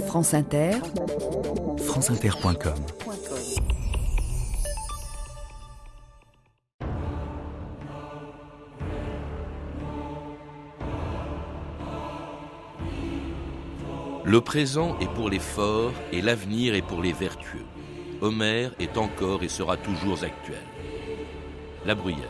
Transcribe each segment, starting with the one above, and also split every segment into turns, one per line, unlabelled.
France Inter,
franceinter.com.
Le présent est pour les forts et l'avenir est pour les vertueux. Homère est encore et sera toujours actuel. La Bruyère.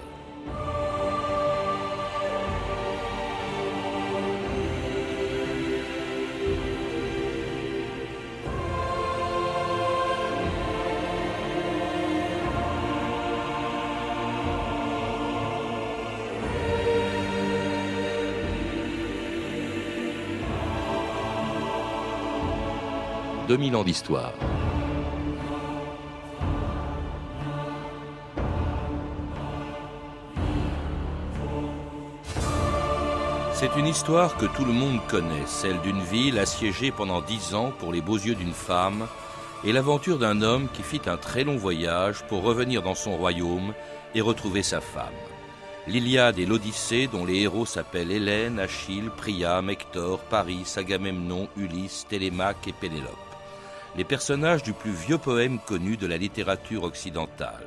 « 2000 ans d'histoire ». C'est une histoire que tout le monde connaît, celle d'une ville assiégée pendant 10 ans pour les beaux yeux d'une femme, et l'aventure d'un homme qui fit un très long voyage pour revenir dans son royaume et retrouver sa femme. L'Iliade et l'Odyssée, dont les héros s'appellent Hélène, Achille, Priam, Hector, Paris, Agamemnon, Ulysse, Télémaque et Pénélope. Les personnages du plus vieux poème connu de la littérature occidentale.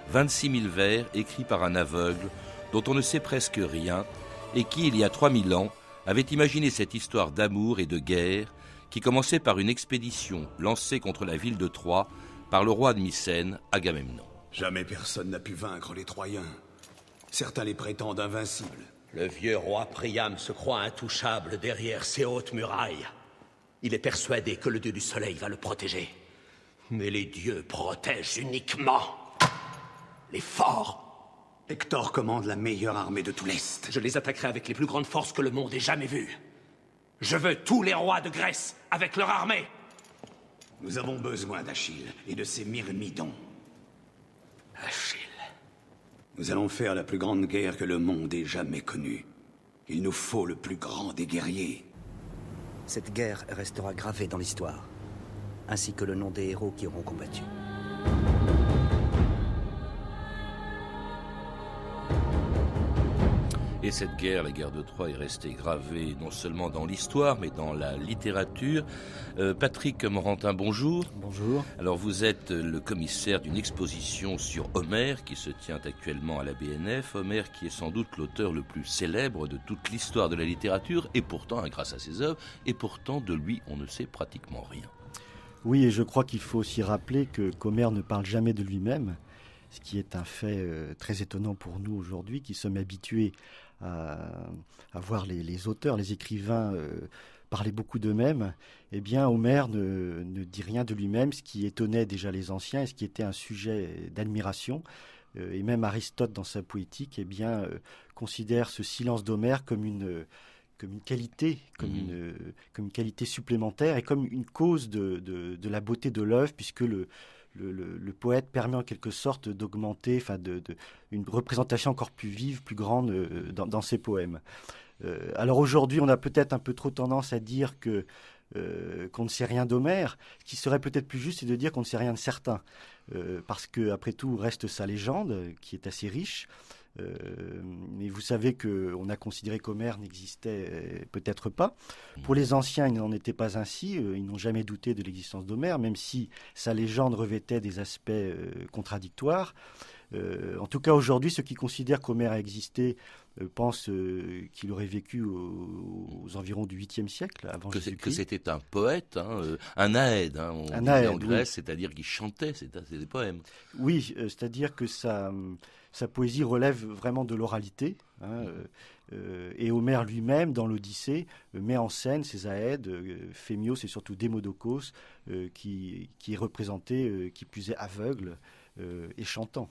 26 000 vers écrits par un aveugle dont on ne sait presque rien et qui, il y a 3000 ans, avait imaginé cette histoire d'amour et de guerre qui commençait par une expédition lancée contre la ville de Troie par le roi de Mycène, Agamemnon.
Jamais personne n'a pu vaincre les Troyens. Certains les prétendent invincibles.
Le vieux roi Priam se croit intouchable derrière ses hautes murailles. Il est persuadé que le dieu du soleil va le protéger. Mais les dieux protègent uniquement les forts.
Hector commande la meilleure armée de tout l'Est.
Je les attaquerai avec les plus grandes forces que le monde ait jamais vues. Je veux tous les rois de Grèce avec leur armée.
Nous avons besoin d'Achille et de ses myrmidons.
Achille.
Nous allons faire la plus grande guerre que le monde ait jamais connue. Il nous faut le plus grand des guerriers.
Cette guerre restera gravée dans l'histoire, ainsi que le nom des héros qui auront combattu.
Et cette guerre, la guerre de Troie, est restée gravée non seulement dans l'histoire, mais dans la littérature. Patrick Morantin, bonjour.
Bonjour.
Alors vous êtes le commissaire d'une exposition sur Homère qui se tient actuellement à la BNF. Homère qui est sans doute l'auteur le plus célèbre de toute l'histoire de la littérature, et pourtant, grâce à ses œuvres, et pourtant de lui on ne sait pratiquement rien.
Oui, et je crois qu'il faut aussi rappeler qu'Homère ne parle jamais de lui-même, ce qui est un fait très étonnant pour nous aujourd'hui, qui sommes habitués à voir les auteurs, les écrivains parler beaucoup d'eux-mêmes. Eh bien, Homère ne dit rien de lui-même, ce qui étonnait déjà les anciens et ce qui était un sujet d'admiration. Et même Aristote, dans sa poétique, considère ce silence d'Homère comme une qualité, comme une qualité supplémentaire et comme une cause de la beauté de l'œuvre, puisque le poète permet en quelque sorte d'augmenter, une représentation encore plus vive, plus grande dans ses poèmes. Alors aujourd'hui, on a peut-être un peu trop tendance à dire qu'on ne sait rien d'Homère. Ce qui serait peut-être plus juste, c'est de dire qu'on ne sait rien de certains. Parce qu'après tout, reste sa légende, qui est assez riche. Mais vous savez qu'on a considéré qu'Homère n'existait peut-être pas. Pour les anciens, il n'en était pas ainsi. Ils n'ont jamais douté de l'existence d'Homère, même si sa légende revêtait des aspects contradictoires. En tout cas, aujourd'hui, ceux qui considèrent qu'Homère a existé pensent qu'il aurait vécu aux environs du 8e siècle, avant Jésus-Christ.
Que c'était un poète, un aède, on disait en Grèce, oui. C'est-à-dire qu'il chantait c'est des poèmes.
Oui, c'est-à-dire que sa poésie relève vraiment de l'oralité. Et Homère lui-même, dans l'Odyssée, met en scène ces aèdes, Phémios et surtout Démodocos, qui est représenté, qui plus est aveugle et chantant.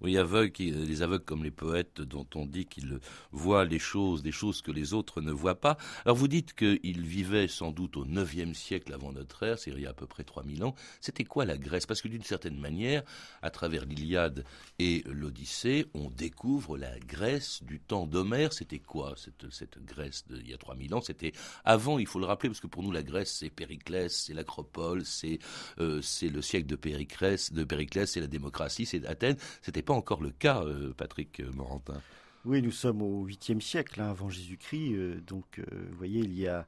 Oui, les aveugles comme les poètes dont on dit qu'ils voient des choses que les autres ne voient pas. Alors vous dites qu'ils vivaient sans doute au 9e siècle avant notre ère, c'est il y a à peu près 3000 ans. C'était quoi la Grèce ? Parce que d'une certaine manière, à travers l'Iliade et l'Odyssée, on découvre la Grèce du temps d'Homère. C'était quoi cette Grèce d'il y a 3000 ans ? C'était avant, il faut le rappeler, parce que pour nous la Grèce c'est Périclès, c'est l'Acropole, c'est le siècle de Périclès, c'est la démocratie, c'est Athènes. C'était pas encore le cas, Patrick Morantin.
Oui, nous sommes au 8e siècle avant Jésus-Christ, donc vous voyez, il y a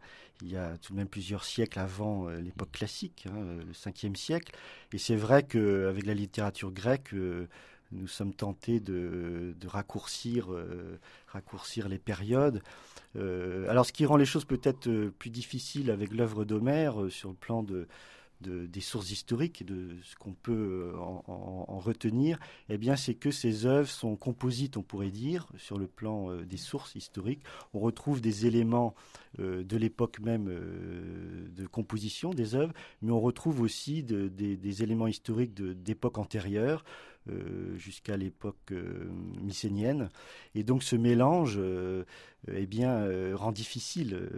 tout de même plusieurs siècles avant l'époque classique, le 5e siècle. Et c'est vrai qu'avec la littérature grecque, nous sommes tentés de raccourcir les périodes. Alors, ce qui rend les choses peut-être plus difficiles avec l'œuvre d'Homère sur le plan des sources historiques et de ce qu'on peut en retenir, eh bien, c'est que ces œuvres sont composites, on pourrait dire, sur le plan des sources historiques. On retrouve des éléments de l'époque même de composition des œuvres, mais on retrouve aussi des éléments historiques d'époques antérieures, jusqu'à l'époque mycénienne. Et donc ce mélange rend difficile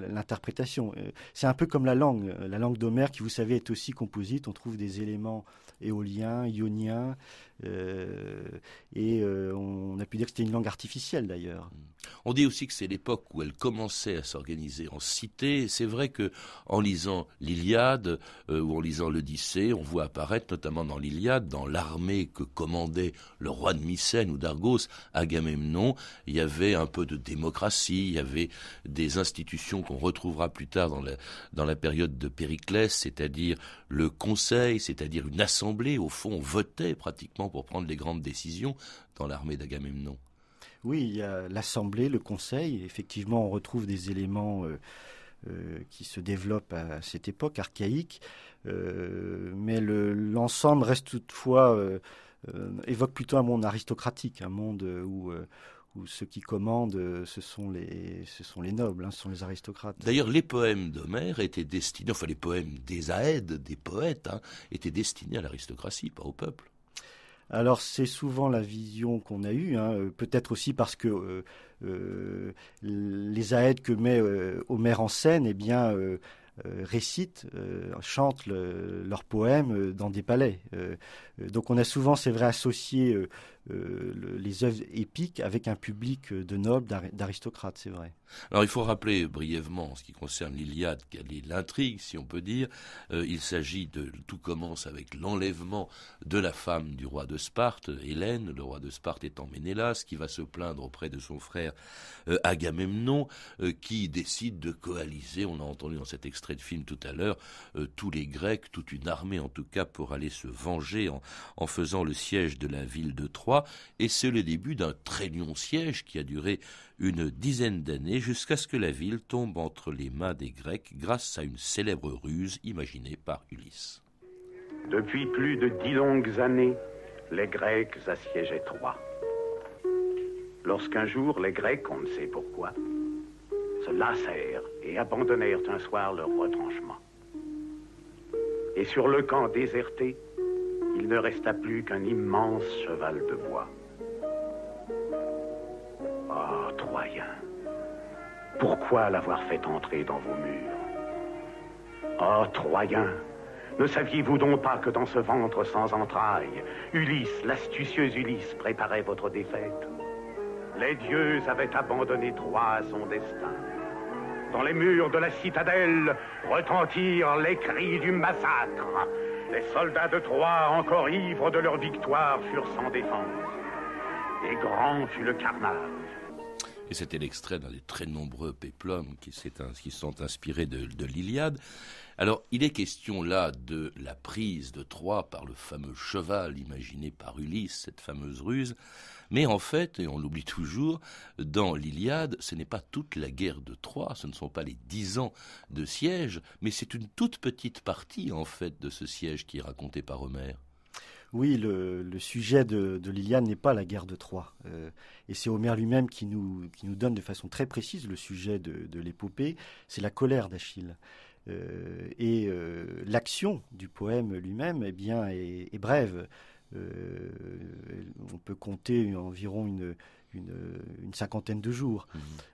l'interprétation. C'est un peu comme la langue d'Homère qui, vous savez, est aussi composite. On trouve des éléments éoliens, ioniens, on a pu dire que c'était une langue artificielle d'ailleurs.
On dit aussi que c'est l'époque où elle commençait à s'organiser en cité. C'est vrai que en lisant l'Iliade ou en lisant l'Odyssée, on voit apparaître notamment dans l'Iliade, dans l'armée que commandait le roi de Mycène ou d'Argos, Agamemnon, il y avait un peu de démocratie, il y avait des institutions qu'on retrouvera plus tard dans la période de Périclès, c'est-à-dire le conseil, c'est-à-dire une assemblée. Au fond, on votait pratiquement pour prendre les grandes décisions dans l'armée d'Agamemnon.
Oui, il y a l'Assemblée, le Conseil. Effectivement, on retrouve des éléments qui se développent à cette époque archaïque, mais l'ensemble reste toutefois évoque plutôt un monde aristocratique, un monde où ceux qui commandent, ce sont les nobles, ce sont les aristocrates.
D'ailleurs, les poèmes d'Homère étaient destinés, enfin les poèmes des Aèdes, des poètes, étaient destinés à l'aristocratie, pas au peuple.
Alors c'est souvent la vision qu'on a eue, peut-être aussi parce que les Aèdes que met Homère en scène, récitent, chantent leurs poèmes dans des palais. Donc on a souvent, c'est vrai, associé les œuvres épiques avec un public de nobles, d'aristocrates, c'est vrai.
Alors il faut rappeler brièvement en ce qui concerne l'Iliade, quelle est l'intrigue, si on peut dire. Il s'agit tout commence avec l'enlèvement de la femme du roi de Sparte, Hélène, le roi de Sparte étant Ménélas, qui va se plaindre auprès de son frère Agamemnon, qui décide de coaliser, on a entendu dans cet extrait de film tout à l'heure, tous les Grecs, toute une armée en tout cas, pour aller se venger en faisant le siège de la ville de Troie. Et c'est le début d'un très long siège qui a duré une dizaine d'années jusqu'à ce que la ville tombe entre les mains des Grecs grâce à une célèbre ruse imaginée par Ulysse.
Depuis plus de 10 longues années, les Grecs assiégeaient Troie. Lorsqu'un jour, les Grecs, on ne sait pourquoi, se lassèrent et abandonnèrent un soir leur retranchement. Et sur le camp déserté, il ne resta plus qu'un immense cheval de bois. Oh, Troyens, pourquoi l'avoir fait entrer dans vos murs? Oh, Troyens, ne saviez-vous donc pas que dans ce ventre sans entrailles, Ulysse, l'astucieux Ulysse, préparait votre défaite? Les dieux avaient abandonné Troie à son destin. Dans les murs de la citadelle retentirent les cris du massacre. Les soldats de Troie, encore ivres de leur victoire, furent sans défense. Et grand fut le carnage.
Et c'était l'extrait d'un des très nombreux péplums qui sont inspirés de l'Iliade. Alors, il est question là de la prise de Troie par le fameux cheval imaginé par Ulysse, cette fameuse ruse. Mais en fait, et on l'oublie toujours, dans l'Iliade, ce n'est pas toute la guerre de Troie, ce ne sont pas les 10 ans de siège, mais c'est une toute petite partie, en fait, de ce siège qui est raconté par Homère.
Oui, le sujet de l'Iliade n'est pas la guerre de Troie. Et c'est Homère lui-même qui nous donne de façon très précise le sujet de l'épopée, c'est la colère d'Achille. L'action du poème lui-même est brève. On peut compter environ une cinquantaine de jours.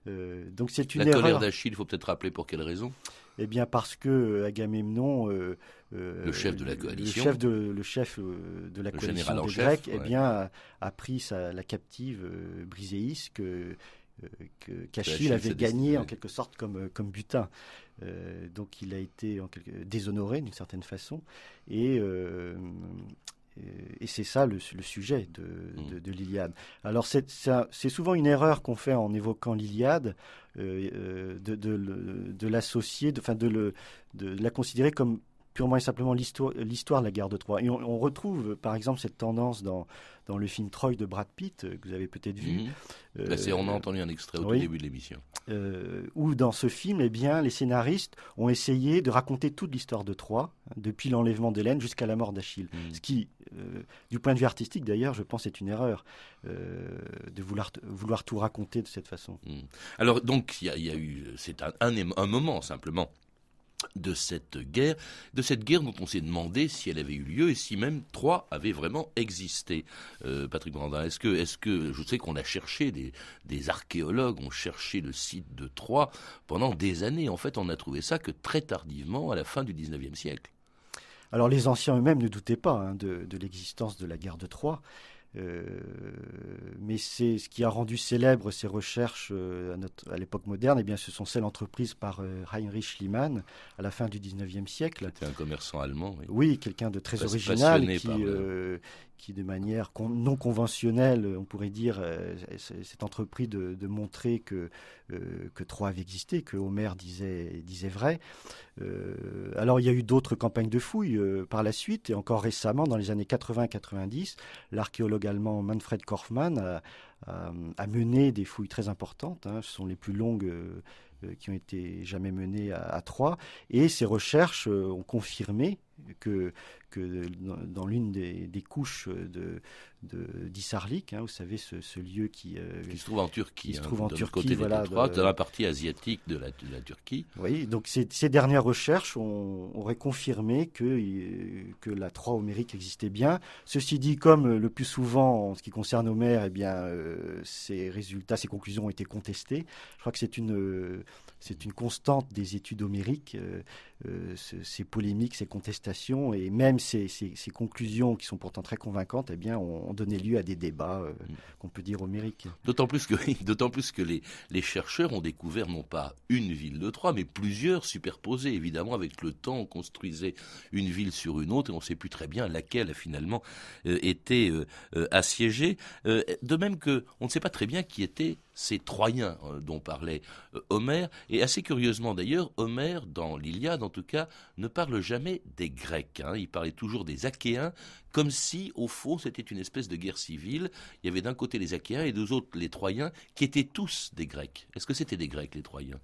Donc c'est une erreur.
La colère d'Achille, il faut peut-être rappeler pour quelle raison? Eh
bien parce que Agamemnon,
le chef de la coalition,
le chef de la coalition des Grecs, a pris la captive Briséis qu'Achille avait gagné en quelque sorte comme butin. Donc il a été déshonoré d'une certaine façon et Et c'est ça le sujet de l'Iliade. Alors c'est souvent une erreur qu'on fait en évoquant l'Iliade, de l'associer, de la considérer comme purement et simplement l'histoire de la guerre de Troie. Et on retrouve par exemple cette tendance dans le film Troy de Brad Pitt, que vous avez peut-être vu.
On a entendu un extrait au tout début de l'émission.
Où dans ce film, eh bien, les scénaristes ont essayé de raconter toute l'histoire de Troie, depuis l'enlèvement d'Hélène jusqu'à la mort d'Achille. Ce qui, du point de vue artistique d'ailleurs, je pense est une erreur de vouloir tout raconter de cette façon.
Alors donc, il y a eu, c'est un moment simplement de cette guerre dont on s'est demandé si elle avait eu lieu et si même Troie avait vraiment existé. Patrick Brandin, est-ce que je sais qu'on a cherché, des archéologues ont cherché le site de Troie pendant des années. En fait, on n'a trouvé ça que très tardivement, à la fin du 19e siècle.
Alors les anciens eux-mêmes ne doutaient pas de l'existence de la guerre de Troie. Mais c'est ce qui a rendu célèbre ces recherches à l'époque moderne. Eh bien, ce sont celles entreprises par Heinrich Schliemann à la fin du 19e siècle.
C'était un commerçant allemand.
Oui, quelqu'un de très original qui de manière non conventionnelle, on pourrait dire, s'est entrepris de montrer que Troie avait existé, que Homère disait vrai. Alors il y a eu d'autres campagnes de fouilles par la suite, et encore récemment, dans les années 80-90, l'archéologue allemand Manfred Korfmann a mené des fouilles très importantes. Ce sont les plus longues qui ont été jamais menées à Troie, et ces recherches ont confirmé que dans l'une des couches d'Isarlik, vous savez, ce lieu qui
se trouve en Turquie,
de
côté de Troie, dans la partie asiatique de la Turquie.
Oui, donc ces dernières recherches auraient confirmé que la Troie homérique existait bien. Ceci dit, comme le plus souvent en ce qui concerne Homère, eh bien, ces conclusions ont été contestées. Je crois que c'est une constante des études homériques, ces polémiques, ces contestations, et même ces conclusions qui sont pourtant très convaincantes, eh bien, ont donné lieu à des débats qu'on peut dire homériques.
D'autant plus que les chercheurs ont découvert non pas une ville de Troie, mais plusieurs superposées. Évidemment, avec le temps, on construisait une ville sur une autre et on ne sait plus très bien laquelle a finalement été assiégée. De même qu'on ne sait pas très bien qui étaient ces Troyens dont parlait Homère. Et assez curieusement d'ailleurs, Homère, dans l'Iliade en tout cas, ne parle jamais des Grecs. Il parlait toujours des Achéens, comme si, au fond, c'était une espèce de guerre civile. Il y avait d'un côté les Achéens et deux autres les Troyens, qui étaient tous des Grecs. Est-ce que c'était des Grecs, les Troyens ?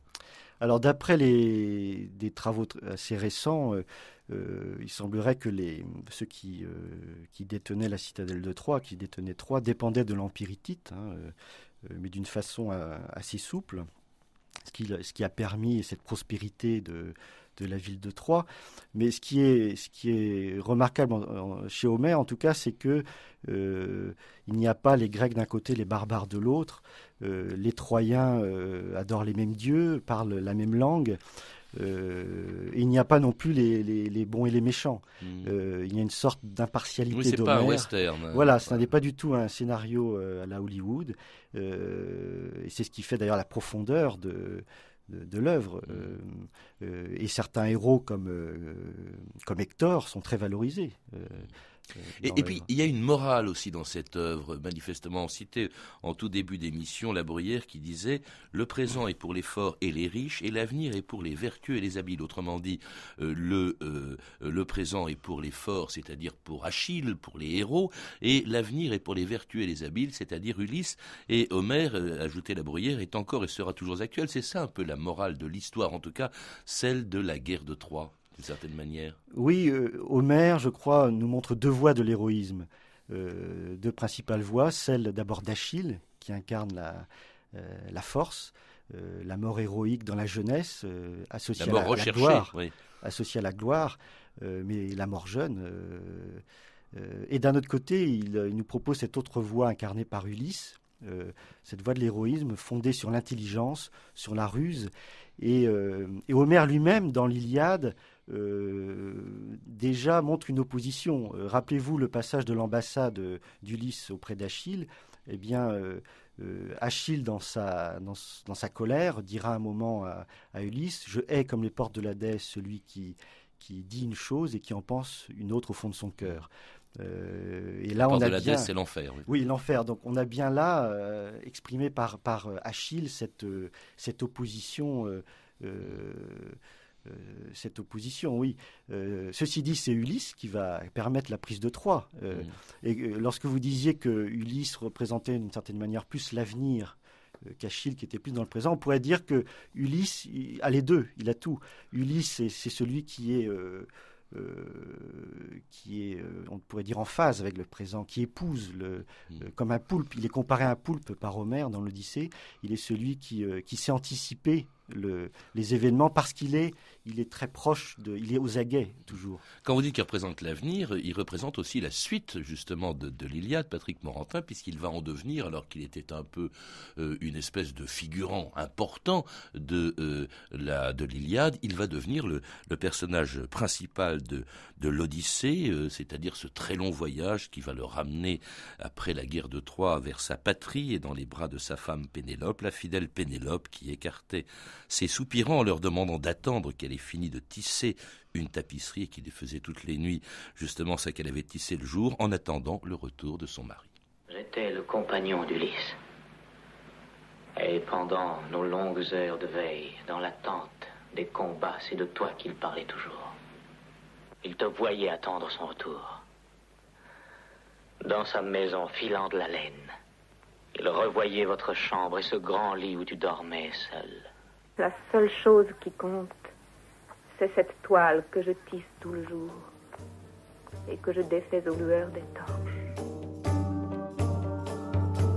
Alors, d'après des travaux assez récents, il semblerait que ceux qui détenaient la citadelle de Troie, qui détenaient Troie, dépendaient de l'Empire hittite, mais d'une façon assez souple, ce qui a permis cette prospérité de la ville de Troie. Mais ce qui est remarquable chez Homère, en tout cas, c'est que il n'y a pas les Grecs d'un côté, les barbares de l'autre. Les Troyens adorent les mêmes dieux, parlent la même langue. Et il n'y a pas non plus les bons et les méchants. Il y a une sorte d'impartialité d'Homère.
Oui, c'est pas un western.
Voilà, ce n'est pas du tout un scénario à la Hollywood. Et c'est ce qui fait d'ailleurs la profondeur de l'œuvre. Et certains héros comme Hector sont très valorisés.
Et puis, il y a une morale aussi dans cette œuvre. Manifestement, on citait en tout début d'émission La Bruyère qui disait « Le présent est pour les forts et les riches, et l'avenir est pour les vertueux et les habiles ». Autrement dit, le présent est pour les forts, c'est-à-dire pour Achille, pour les héros, et l'avenir est pour les vertueux et les habiles, c'est-à-dire Ulysse. Et Homère, ajoutait La Bruyère, est encore et sera toujours actuel. C'est ça un peu la morale de l'histoire, en tout cas celle de la guerre de Troie. D'une certaine manière.
Oui, Homère, je crois, nous montre deux voies de l'héroïsme. Deux principales voies, celle d'abord d'Achille, qui incarne la force, la mort héroïque dans la jeunesse, associée à la gloire, oui. Associée à la gloire, mais la mort jeune. Et d'un autre côté, il nous propose cette autre voie incarnée par Ulysse, cette voie de l'héroïsme fondée sur l'intelligence, sur la ruse. Et Homère lui-même, dans l'Iliade, déjà montre une opposition. Rappelez-vous le passage de l'ambassade d'Ulysse auprès d'Achille. Eh bien, Achille, dans sa colère, dira un moment à Ulysse « Je hais comme les portes de l'Hadès celui qui dit une chose et qui en pense une autre au fond de son cœur ». Et là, on a
de
bien,
l'Hadès, c'est l'enfer. Oui.
Oui, l'enfer. Donc, on a bien là exprimé par Achille cette opposition. Cette opposition, oui. Ceci dit, c'est Ulysse qui va permettre la prise de Troie. Et lorsque vous disiez que Ulysse représentait d'une certaine manière plus l'avenir qu'Achille qui était plus dans le présent, on pourrait dire que Ulysse a les deux, il a tout. Ulysse, c'est celui qui est on pourrait dire en phase avec le présent, qui épouse comme un poulpe. Il est comparé à un poulpe par Homère dans l'Odyssée. Il est celui qui sait anticiper les événements parce qu'il est très proche il est aux aguets toujours.
Quand vous dites qu'il représente l'avenir, il représente aussi la suite justement de l'Iliade, Patrick Morantin, puisqu'il va en devenir, alors qu'il était un peu une espèce de figurant important de l'Iliade, il va devenir le personnage principal de l'Odyssée, c'est-à-dire ce très long voyage qui va le ramener après la guerre de Troie vers sa patrie et dans les bras de sa femme Pénélope, la fidèle Pénélope qui écartait ses soupirants en leur demandant d'attendre qu'elle ait fini de tisser une tapisserie et qui les faisait toutes les nuits justement ce qu'elle avait tissé le jour en attendant le retour de son mari.
J'étais le compagnon d'Ulysse. Et pendant nos longues heures de veille, dans l'attente des combats, c'est de toi qu'il parlait toujours. Il te voyait attendre son retour. Dans sa maison, filant de la laine, il revoyait votre chambre et ce grand lit où tu dormais seul.
La seule chose qui compte, c'est cette toile que je tisse tout le jour et que je défais aux lueurs des torches.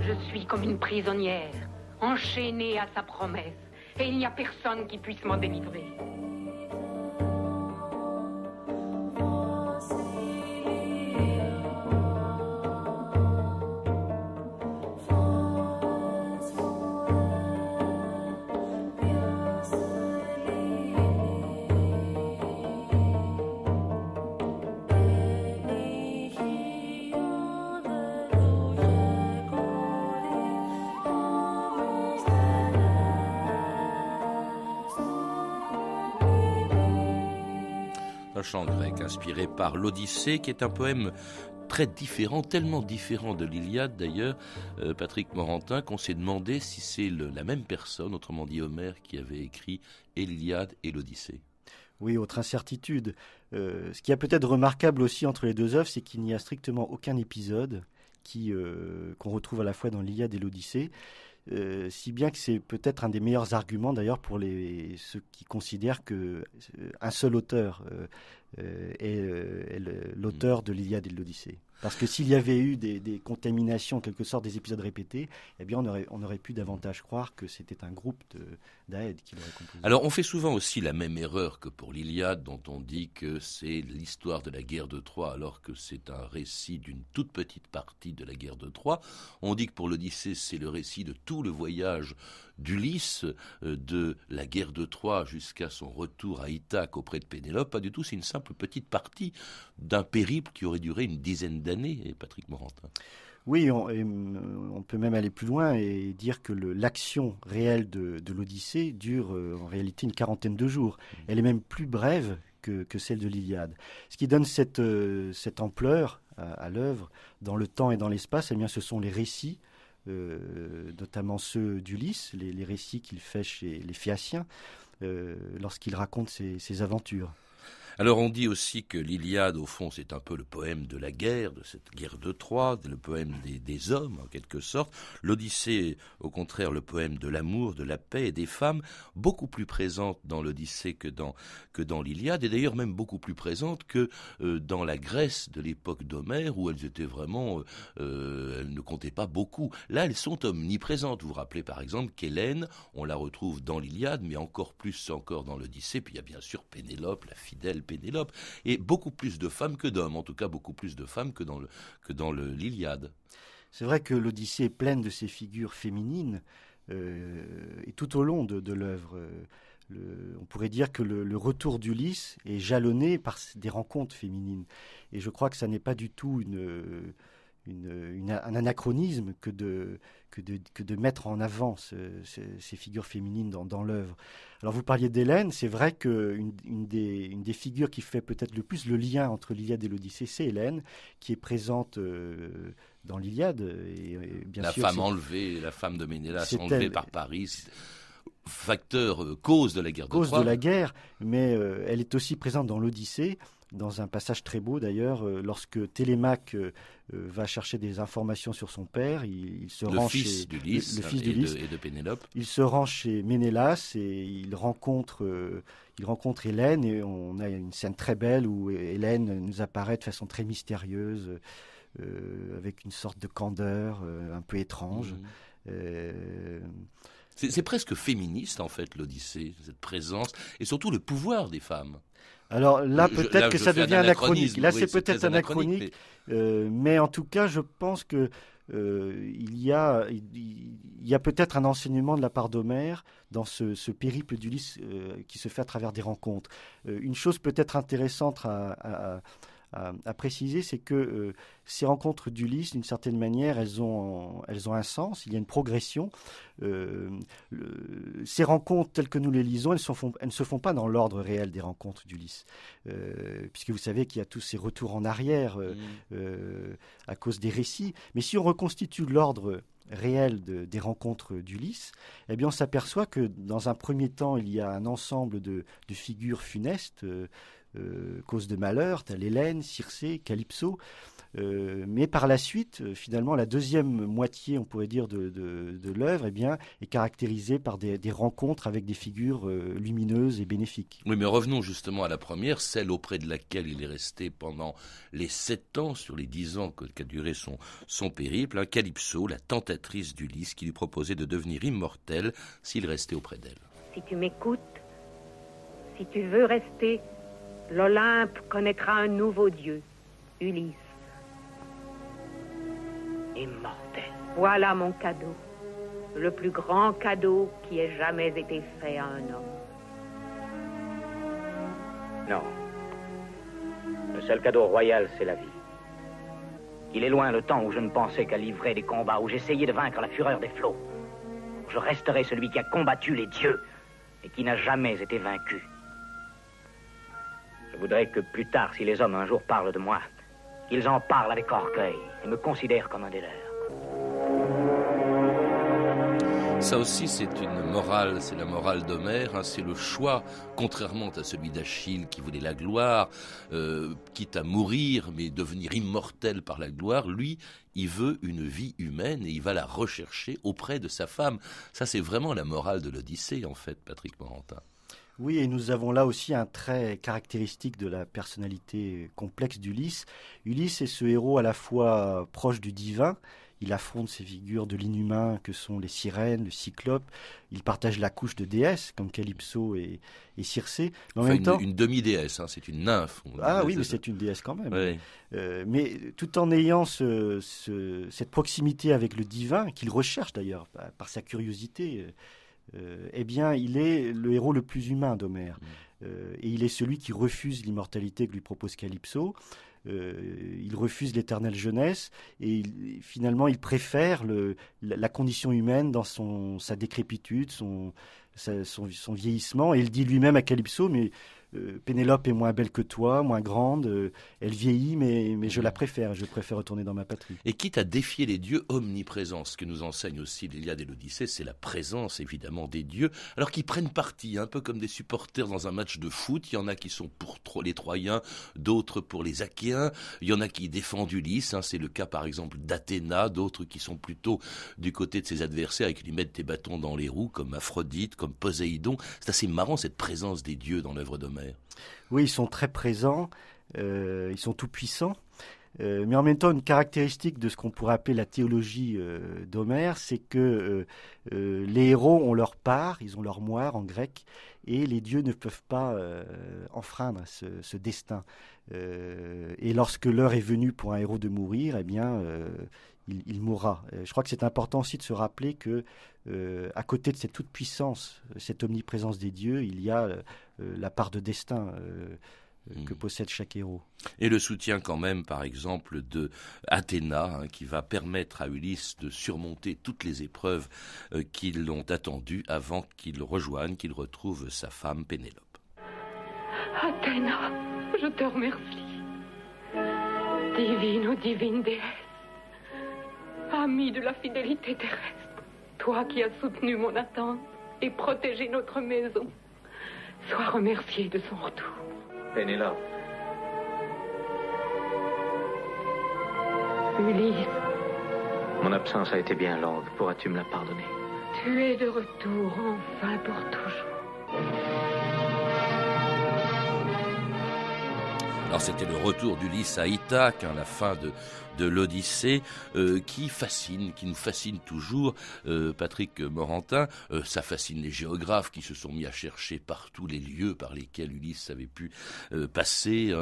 Je suis comme une prisonnière, enchaînée à sa promesse, et il n'y a personne qui puisse m'en délivrer.
Un chant grec inspiré par l'Odyssée, qui est un poème très différent, tellement différent de l'Iliade d'ailleurs, Patrick Morantin, qu'on s'est demandé si c'est la même personne, autrement dit Homère, qui avait écrit et l'Iliade et l'Odyssée.
Oui, autre incertitude. Ce qui est peut-être remarquable aussi entre les deux œuvres, c'est qu'il n'y a strictement aucun épisode qu'on retrouve à la fois dans l'Iliade et l'Odyssée. Si bien que c'est peut-être un des meilleurs arguments d'ailleurs pour ceux qui considèrent qu'un seul auteur est l'auteur de l'Iliade et de l'Odyssée. Parce que s'il y avait eu des contaminations, en quelque sorte des épisodes répétés, eh bien on aurait pu davantage croire que c'était un groupe d'Aède qui l'aurait composé.
Alors on fait souvent aussi la même erreur que pour l'Iliade, dont on dit que c'est l'histoire de la guerre de Troie, alors que c'est un récit d'une toute petite partie de la guerre de Troie. On dit que pour l'Odyssée, c'est le récit de tout le voyage d'Ulysse, de la guerre de Troie jusqu'à son retour à Ithaque auprès de Pénélope. Pas du tout, c'est une simple petite partie d'un périple qui aurait duré une dizaine d'années, Patrick Morantin.
Oui, on peut même aller plus loin et dire que l'action réelle de l'Odyssée dure en réalité une quarantaine de jours. Elle est même plus brève que celle de l'Iliade. Ce qui donne cette ampleur à l'œuvre dans le temps et dans l'espace, eh bien, ce sont les récits, notamment ceux d'Ulysse, les récits qu'il fait chez les Phéaciens, lorsqu'il raconte ses aventures.
Alors on dit aussi que l'Iliade, au fond, c'est un peu le poème de la guerre, de cette guerre de Troie, le poème des hommes, en quelque sorte. L'Odyssée, au contraire, le poème de l'amour, de la paix et des femmes, beaucoup plus présente dans l'Odyssée que dans l'Iliade, et d'ailleurs même beaucoup plus présente que dans la Grèce de l'époque d'Homère, où elles étaient vraiment, elles ne comptaient pas beaucoup. Là, elles sont omniprésentes. Vous vous rappelez par exemple qu'Hélène, on la retrouve dans l'Iliade, mais encore plus encore dans l'Odyssée. Puis il y a bien sûr Pénélope, la fidèle Pénélope, et beaucoup plus de femmes que d'hommes, en tout cas beaucoup plus de femmes que dans l'Iliade.
C'est vrai que l'Odyssée est pleine de ces figures féminines, et tout au long de l'œuvre. On pourrait dire que le retour d'Ulysse est jalonné par des rencontres féminines. Et je crois que ça n'est pas du tout un anachronisme que de mettre en avant ces figures féminines dans l'œuvre. Alors vous parliez d'Hélène, c'est vrai qu'une des figures qui fait peut-être le plus le lien entre l'Iliade et l'Odyssée, c'est Hélène, qui est présente dans l'Iliade. Et bien
la
sûr,
femme enlevée, la femme de Ménélas enlevée par Paris, cause de la guerre de Troie.
Cause de la guerre, mais elle est aussi présente dans l'Odyssée, dans un passage très beau d'ailleurs, lorsque Télémaque va chercher des informations sur son père, il se rend chez
le fils d'Ulysse et de Pénélope.
Il se rend chez Ménélas et il rencontre Hélène, et on a une scène très belle où Hélène nous apparaît de façon très mystérieuse, avec une sorte de candeur un peu étrange.
C'est presque féministe en fait l'Odyssée, cette présence et surtout le pouvoir des femmes.
Alors là, peut-être que ça devient anachronique. Là,
oui,
c'est peut-être anachronique, mais en tout cas, je pense que il y a peut-être un enseignement de la part d'Homère dans ce périple d'Ulysse qui se fait à travers des rencontres. Une chose peut-être intéressante à préciser, c'est que ces rencontres d'Ulysse, d'une certaine manière, elles ont un sens. Il y a une progression. Ces rencontres, telles que nous les lisons, elles ne se font pas dans l'ordre réel des rencontres d'Ulysse, puisque vous savez qu'il y a tous ces retours en arrière à cause des récits. Mais si on reconstitue l'ordre réel des rencontres d'Ulysse, eh bien on s'aperçoit que dans un premier temps, il y a un ensemble de figures funestes, cause de malheur, t'as l'Hélène, Circé, Calypso, mais par la suite, finalement, la deuxième moitié, on pourrait dire, de l'œuvre, eh bien, est caractérisée par des rencontres avec des figures lumineuses et bénéfiques.
Oui, mais revenons justement à la première, celle auprès de laquelle il est resté pendant les 7 ans, sur les 10 ans qu'a duré son périple, Calypso, la tentatrice d'Ulysse, qui lui proposait de devenir immortel s'il restait auprès d'elle.
Si tu m'écoutes, si tu veux rester, l'Olympe connaîtra un nouveau dieu, Ulysse. Immortel. Voilà mon cadeau. Le plus grand cadeau qui ait jamais été fait à un homme.
Non. Le seul cadeau royal, c'est la vie. Il est loin le temps où je ne pensais qu'à livrer des combats, où j'essayais de vaincre la fureur des flots. Je resterai celui qui a combattu les dieux et qui n'a jamais été vaincu. Je voudrais que plus tard, si les hommes un jour parlent de moi, qu'ils en parlent avec orgueil et me considèrent comme un des leurs.
Ça aussi, c'est une morale, c'est la morale d'Homère, c'est le choix, contrairement à celui d'Achille qui voulait la gloire, quitte à mourir, mais devenir immortel par la gloire. Lui, il veut une vie humaine et il va la rechercher auprès de sa femme. Ça, c'est vraiment la morale de l'Odyssée, en fait, Patrick Morantin.
Oui, et nous avons là aussi un trait caractéristique de la personnalité complexe d'Ulysse. Ulysse est ce héros à la fois proche du divin. Il affronte ces figures de l'inhumain que sont les sirènes, le cyclope. Il partage la couche de déesses comme Calypso et Circé. Mais en même temps,
une demi-déesse, c'est une nymphe.
Ah oui, mais c'est une déesse quand même.
Oui.
Mais tout en ayant cette proximité avec le divin, qu'il recherche d'ailleurs par sa curiosité, eh bien, il est le héros le plus humain d'Homère. Et il est celui qui refuse l'immortalité que lui propose Calypso. Il refuse l'éternelle jeunesse et finalement il préfère la condition humaine dans sa décrépitude, son vieillissement. Et il dit lui-même à Calypso, mais Pénélope est moins belle que toi, moins grande, elle vieillit, mais je la préfère, je préfère retourner dans ma patrie.
Et quitte à défier les dieux omniprésents, ce que nous enseigne aussi l'Iliade et l'Odyssée, c'est la présence évidemment des dieux, alors qu'ils prennent parti, un peu comme des supporters dans un match de foot. Il y en a qui sont pour les Troyens, d'autres pour les Achéens, il y en a qui défendent Ulysse, c'est le cas par exemple d'Athéna, d'autres qui sont plutôt du côté de ses adversaires et qui lui mettent des bâtons dans les roues, comme Aphrodite, comme Poséidon. C'est assez marrant cette présence des dieux dans l'œuvre d'Homère.
Oui, ils sont très présents, ils sont tout puissants, mais en même temps, une caractéristique de ce qu'on pourrait appeler la théologie d'Homère, c'est que les héros ont leur part, ils ont leur moire en grec, et les dieux ne peuvent pas enfreindre ce destin. Et lorsque l'heure est venue pour un héros de mourir, eh bien, il mourra. Je crois que c'est important aussi de se rappeler que, à côté de cette toute-puissance, cette omniprésence des dieux, il y a la part de destin que possède chaque héros.
Et le soutien quand même, par exemple, de Athéna, qui va permettre à Ulysse de surmonter toutes les épreuves qui l'ont attendu avant qu'il rejoigne, qu'il retrouve sa femme Pénélope.
Athéna, je te remercie. Divine ou divine déesse, amie de la fidélité terrestre, toi qui as soutenu mon attente et protégé notre maison, sois remerciée de son retour.
Pénélope.
Ulysse,
Mon absence a été bien longue. Pourras-tu me la pardonner?
tu es de retour, enfin pour toujours.
Alors c'était le retour d'Ulysse à Ithaque, la fin de l'Odyssée, qui nous fascine toujours, Patrick Morantin. Ça fascine les géographes qui se sont mis à chercher partout les lieux par lesquels Ulysse avait pu passer.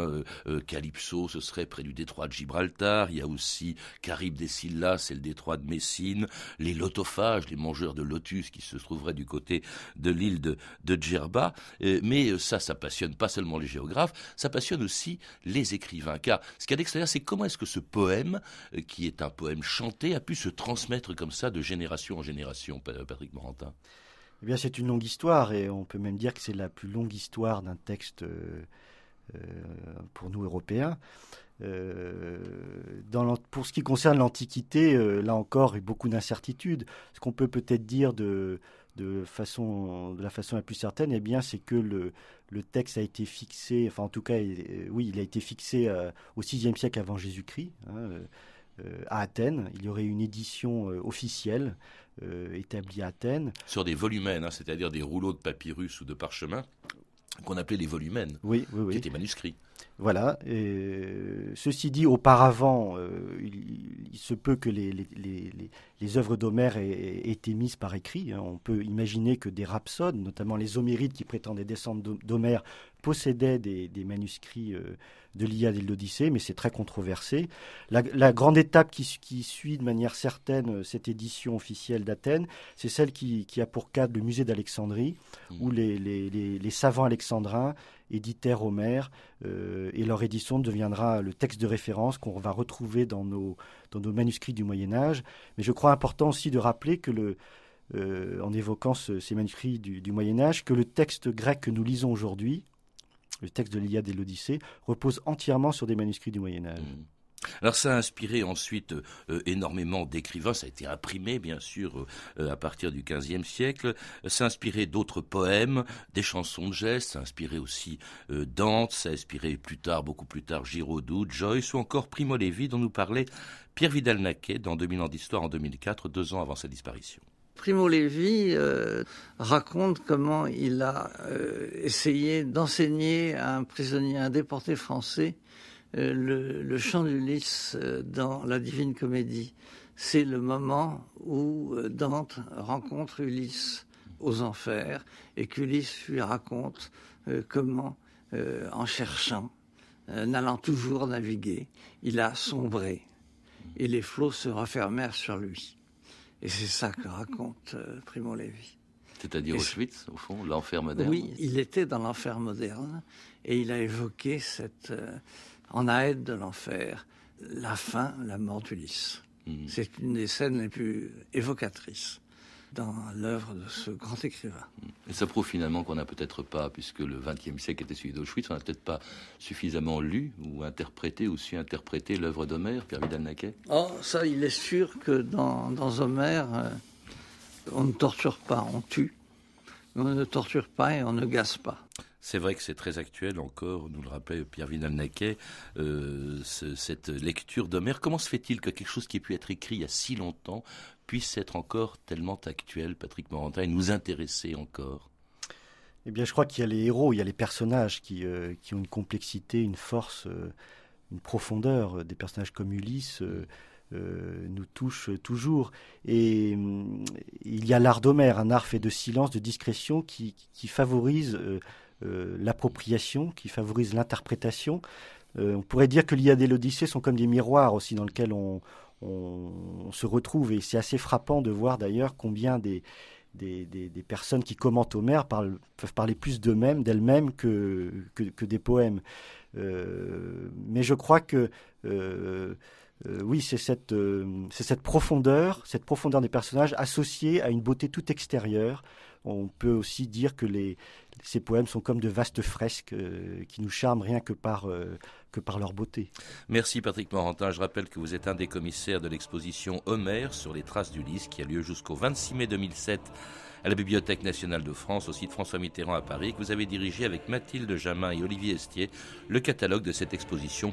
Calypso, ce serait près du détroit de Gibraltar. Il y a aussi Charybde des Scylla, c'est le détroit de Messine. Les lotophages, les mangeurs de lotus qui se trouveraient du côté de l'île de Djerba. Mais ça passionne pas seulement les géographes, ça passionne aussi les écrivains. Car ce qu'il y a d'extraordinaire, c'est comment est-ce que ce poème, qui est un poème chanté, a pu se transmettre comme ça de génération en génération, Patrick Morantin?
Eh bien, c'est une longue histoire, et on peut même dire que c'est la plus longue histoire d'un texte pour nous Européens. Pour ce qui concerne l'Antiquité, là encore, il y a beaucoup d'incertitudes. Ce qu'on peut peut-être dire de la façon la plus certaine, eh bien, c'est que le texte a été fixé, enfin en tout cas, il a été fixé au VIe siècle avant Jésus-Christ, à Athènes. Il y aurait une édition officielle établie à Athènes.
Sur des volumens, c'est-à-dire des rouleaux de papyrus ou de parchemin, qu'on appelait les volumens,
oui.
qui étaient manuscrits.
Voilà. Ceci dit, auparavant, il se peut que les œuvres d'Homère aient été mises par écrit. On peut imaginer que des rhapsodes, notamment les Homérides qui prétendaient descendre d'Homère, possédaient des manuscrits de l'Iliade et de l'Odyssée, mais c'est très controversé. La grande étape qui suit de manière certaine cette édition officielle d'Athènes, c'est celle qui a pour cadre le musée d'Alexandrie, où les savants alexandrins éditèrent Homère, et leur édition deviendra le texte de référence qu'on va retrouver dans nos manuscrits du Moyen-Âge. Mais je crois important aussi de rappeler que en évoquant ces manuscrits du Moyen-Âge, que le texte grec que nous lisons aujourd'hui, le texte de l'Iliade et de l'Odyssée, repose entièrement sur des manuscrits du Moyen-Âge.
Alors ça a inspiré ensuite énormément d'écrivains, ça a été imprimé bien sûr à partir du XVe siècle, ça a inspiré d'autres poèmes, des chansons de gestes, ça a inspiré aussi Dante, ça a inspiré beaucoup plus tard Giraudoux, Joyce ou encore Primo Levi dont nous parlait Pierre Vidal-Naquet dans 2000 ans d'histoire en 2004, 2 ans avant sa disparition.
Primo Levi raconte comment il a essayé d'enseigner à un prisonnier, un déporté français, le chant d'Ulysse dans la Divine Comédie. C'est le moment où Dante rencontre Ulysse aux enfers et qu'Ulysse lui raconte comment, en cherchant, n'allant toujours naviguer, il a sombré et les flots se refermèrent sur lui. Et c'est ça que raconte Primo Levi.
C'est-à-dire Auschwitz, au fond, l'enfer moderne.
Oui, il était dans l'enfer moderne et il a évoqué en aide de l'enfer, la fin, la mort d'Ulysse. C'est une des scènes les plus évocatrices dans l'œuvre de ce grand écrivain.
Et ça prouve finalement qu'on n'a peut-être pas, puisque le XXe siècle était celui d'Auschwitz, on n'a peut-être pas suffisamment lu ou interprété ou su interpréter l'œuvre d'Homère, Pierre Vidal-Naquet.
Oh, ça, il est sûr que dans Homère, on ne torture pas, on tue. On ne torture pas et on ne gaze pas.
C'est vrai que c'est très actuel encore, nous le rappelait Pierre Vidal-Naquet, cette lecture d'Homère. Comment se fait-il que quelque chose qui ait pu être écrit il y a si longtemps puisse être encore tellement actuel, Patrick Morantin, et nous intéresser encore?
Eh bien, je crois qu'il y a les héros, il y a les personnages qui ont une complexité, une force, une profondeur. Des personnages comme Ulysse nous touchent toujours. Et il y a l'art d'Homère, un art fait de silence, de discrétion, qui favorise l'appropriation, qui favorise l'interprétation. On pourrait dire que l'Iliade et l'Odyssée sont comme des miroirs aussi dans lesquels on se retrouve, et c'est assez frappant de voir d'ailleurs combien des personnes qui commentent Homère peuvent parler plus d'elles-mêmes que des poèmes. Mais je crois que oui, c'est cette profondeur des personnages associée à une beauté toute extérieure. On peut aussi dire que ces poèmes sont comme de vastes fresques qui nous charment rien que par leur beauté.
Merci Patrick Morantin. Je rappelle que vous êtes un des commissaires de l'exposition Homère sur les traces d'Ulysse qui a lieu jusqu'au 26 mai 2007 à la Bibliothèque nationale de France, au site François Mitterrand à Paris, que vous avez dirigé avec Mathilde Jamin et Olivier Estier le catalogue de cette exposition